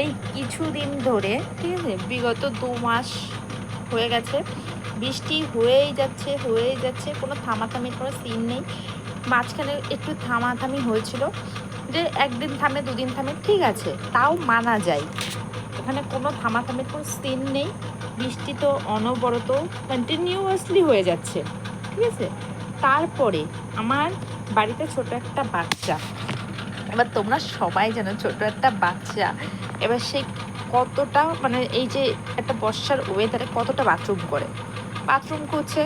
এই কিছুদিন ধরে, ঠিক আছে, বিগত 2 মাস হয়ে গেছে, বৃষ্টি হয়েই যাচ্ছে, কোনো থামাথামির কোনো সিন নেই। মাঝখানে একটু থামাথামি হয়েছিল, যে একদিন থামে 2 দিন থামে, ঠিক আছে, তাও মানা যায়। এখানে কোনো থামাথামির কোনো সিন নেই। বৃষ্টি তো অনবরত কন্টিনিউয়াসলি হয়ে যাচ্ছে, ঠিক আছে। তারপরে আমার বাড়িতে ছোট একটা বাচ্চা, এবার তোমরা সবাই জানো ছোট একটা বাচ্চা এবার সে কতটা, মানে এই যে একটা বর্ষার ওয়েদারে কতটা বাথরুম করছে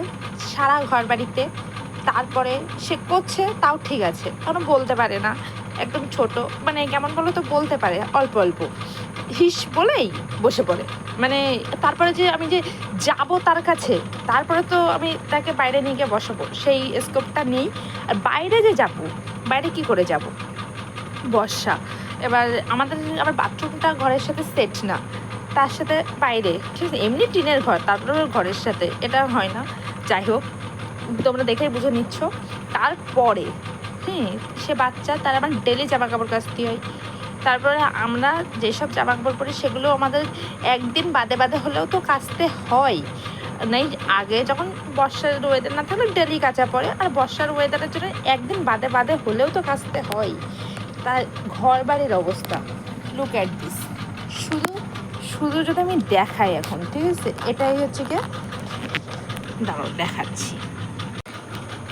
সারা ঘর বাড়িতে। তারপরে সে করছে তাও ঠিক আছে, কারণ বলতে পারে না, একদম ছোট, মানে কেমন বলো তো, বলতে পারে অল্প অল্প, হিস বলেই বসে পড়ে। মানে তারপরে যে আমি যে যাব তার কাছে, তারপরে তো আমি তাকে বাইরে নিয়ে গিয়ে বসাবো, সেই স্কোপটা নেই। আর বাইরে যে যাবো, বাইরে কি করে যাব, বর্ষা, এবার আমাদের আবার বাথরুমটা ঘরের সাথে সেট না, তার সাথে বাইরে, ঠিক আছে, এমনি টিনের ঘর, তারপরে ঘরের সাথে, এটা হয় না। যাই হোক, তোমরা দেখেই বুঝে নিচ্ছ। তারপরে সে বাচ্চা, তার আবার ডেলি জামা কাপড় কাচতে হয়। তারপরে আমরা যেসব জামা কাপড় পরি সেগুলো আমাদের একদিন বাদে বাদে হলেও তো কাচতে হয়। নেই আগে যখন বর্ষার ওয়েদার না থাকলে ডেলি কাচা পড়ে, আর বর্ষার ওয়েদারের জন্য একদিন বাদে বাদে হলেও তো কাচতে হয়। তার ঘর বাড়ির অবস্থা, লুক অ্যাট দিস। শুধু শুধু যদি আমি দেখাই এখন, ঠিক আছে, এটাই হচ্ছে গিয়ে, দাঁড়াও দেখাচ্ছি,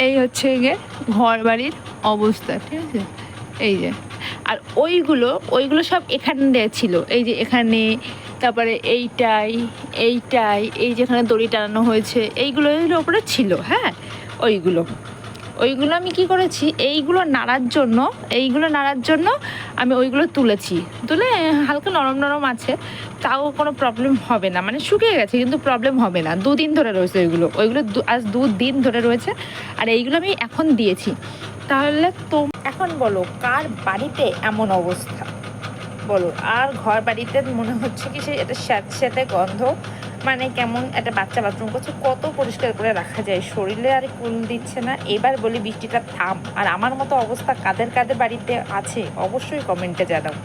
এই হচ্ছে গিয়ে ঘর বাড়ির অবস্থা, ঠিক আছে। এই যে, আর ওইগুলো সব এখানে দেয়া ছিল, এই যে এখানে, তারপরে এইটাই এই যেখানে দড়ি টানানো হয়েছে, এইগুলোর ওপরে ছিল, হ্যাঁ। ওইগুলো আমি কি করেছি, এইগুলো নাড়ার জন্য আমি ওইগুলো তুলে হালকা নরম নরম আছে, তাও কোনো প্রবলেম হবে না, মানে শুকিয়ে গেছে কিন্তু প্রবলেম হবে না। 2 দিন ধরে রয়েছে ওইগুলো আজ 2 দিন ধরে রয়েছে, আর এইগুলো আমি এখন দিয়েছি। তাহলে তো এখন বলো কার বাড়িতে এমন অবস্থা বলো। আর ঘর বাড়িতে মনে হচ্ছে কি, সে এটা স্যাঁতস্যাঁতে গন্ধ, মানে কেমন একটা বাচ্চা বাথরুম করছে, কত পরিষ্কার করে রাখা যায়, শরীরে আর কুল দিচ্ছে না। এবার বলি বৃষ্টিটা থাম। আর আমার মতো অবস্থা কাদের কাদের বাড়িতে আছে অবশ্যই কমেন্টে জানাও।